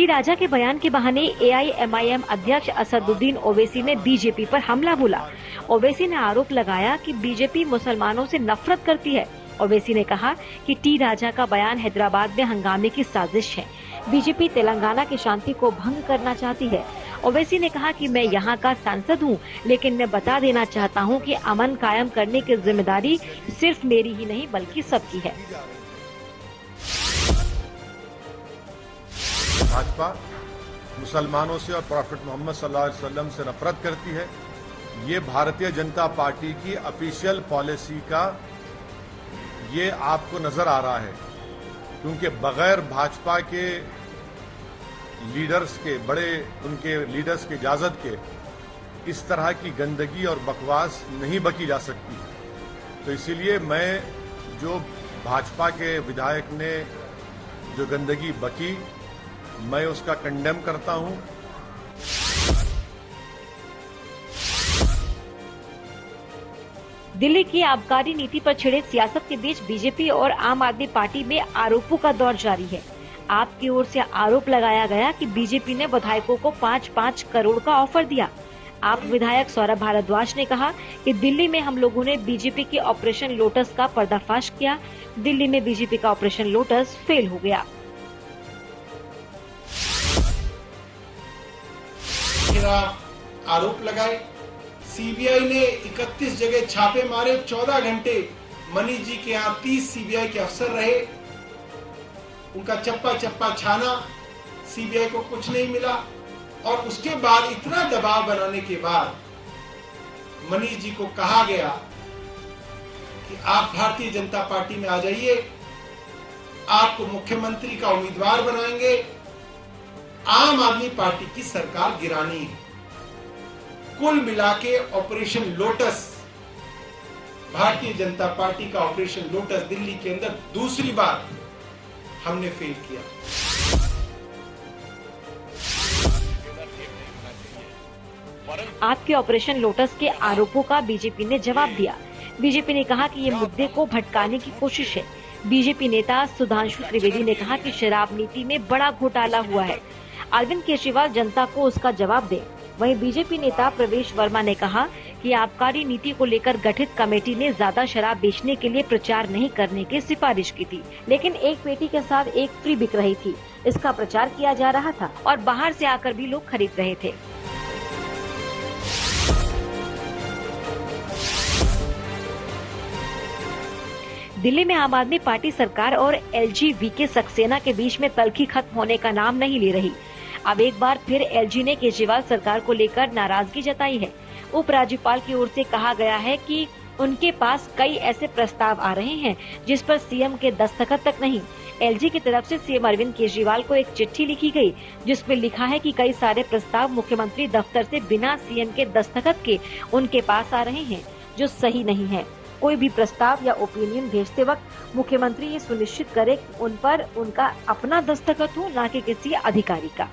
T राजा के बयान के बहाने AIMIM अध्यक्ष असदुद्दीन ओवैसी ने बीजेपी पर हमला बोला। ओवैसी ने आरोप लगाया कि बीजेपी मुसलमानों से नफरत करती है। ओवैसी ने कहा कि टी राजा का बयान हैदराबाद में हंगामे की साजिश है। बीजेपी तेलंगाना की शांति को भंग करना चाहती है। ओवैसी ने कहा कि मैं यहाँ का सांसद हूँ, लेकिन मैं बता देना चाहता हूँ कि अमन कायम करने की जिम्मेदारी सिर्फ मेरी ही नहीं बल्कि सबकी है। भाजपा मुसलमानों से और प्रॉफेट मोहम्मद सल्लल्लाहु अलैहि वसल्लम से नफरत करती है। ये भारतीय जनता पार्टी की ऑफिशियल पॉलिसी का ये आपको नजर आ रहा है, क्योंकि बगैर भाजपा के लीडर्स के उनके लीडर्स की इजाजत के इस तरह की गंदगी और बकवास नहीं बकी जा सकती। तो इसीलिए मैं जो भाजपा के विधायक ने जो गंदगी बकी, मैं उसका कंडेम करता हूं। दिल्ली की आबकारी नीति पर छिड़े सियासत के बीच बीजेपी और आम आदमी पार्टी में आरोपों का दौर जारी है। आप की ओर से आरोप लगाया गया कि बीजेपी ने विधायकों को 5-5 करोड़ का ऑफर दिया। आप विधायक सौरभ भारद्वाज ने कहा कि दिल्ली में हम लोगों ने बीजेपी के ऑपरेशन लोटस का पर्दाफाश किया। दिल्ली में बीजेपी का ऑपरेशन लोटस फेल हो गया। आरोप लगाए। सीबीआई ने 31 जगह छापे मारे। 14 घंटे मनीष जी के यहाँ 30 सीबीआई के अफसर रहे। उनका चप्पा चप्पा छाना, सीबीआई को कुछ नहीं मिला। और उसके बाद इतना दबाव बनाने के बाद मनीष जी को कहा गया कि आप भारतीय जनता पार्टी में आ जाइए, आपको मुख्यमंत्री का उम्मीदवार बनाएंगे, आम आदमी पार्टी की सरकार गिरानी है। कुल मिलाके operation lotus, Bharatiya Janata party का ऑपरेशन लोटस दिल्ली के अंदर दूसरी बार हमने फेल किया। आपके ऑपरेशन लोटस के आरोपों का बीजेपी ने जवाब दिया। बीजेपी ने कहा कि ये मुद्दे को भटकाने की कोशिश है। बीजेपी नेता सुधांशु त्रिवेदी ने कहा कि शराब नीति में बड़ा घोटाला हुआ है। अरविंद केजरीवाल जनता को उसका जवाब दे। वहीं बीजेपी नेता प्रवेश वर्मा ने कहा कि आबकारी नीति को लेकर गठित कमेटी ने ज्यादा शराब बेचने के लिए प्रचार नहीं करने की सिफारिश की थी, लेकिन एक पेटी के साथ एक फ्री बिक रही थी। इसका प्रचार किया जा रहा था और बाहर से आकर भी लोग खरीद रहे थे। दिल्ली में आम आदमी पार्टी सरकार और LG VK सक्सेना के बीच में तल्खी खत्म होने का नाम नहीं ले रही। अब एक बार फिर LG ने केजरीवाल सरकार को लेकर नाराजगी जताई है। उपराज्यपाल की ओर से कहा गया है कि उनके पास कई ऐसे प्रस्ताव आ रहे हैं जिस पर सीएम के दस्तखत तक नहीं। LG की तरफ से सीएम अरविंद केजरीवाल को एक चिट्ठी लिखी गई, जिसमें लिखा है कि कई सारे प्रस्ताव मुख्यमंत्री दफ्तर से बिना सीएम के दस्तखत के उनके पास आ रहे हैं, जो सही नहीं है। कोई भी प्रस्ताव या ओपिनियन भेजते वक्त मुख्यमंत्री ये सुनिश्चित करे कि उन पर उनका अपना दस्तखत हो, न कि किसी अधिकारी का।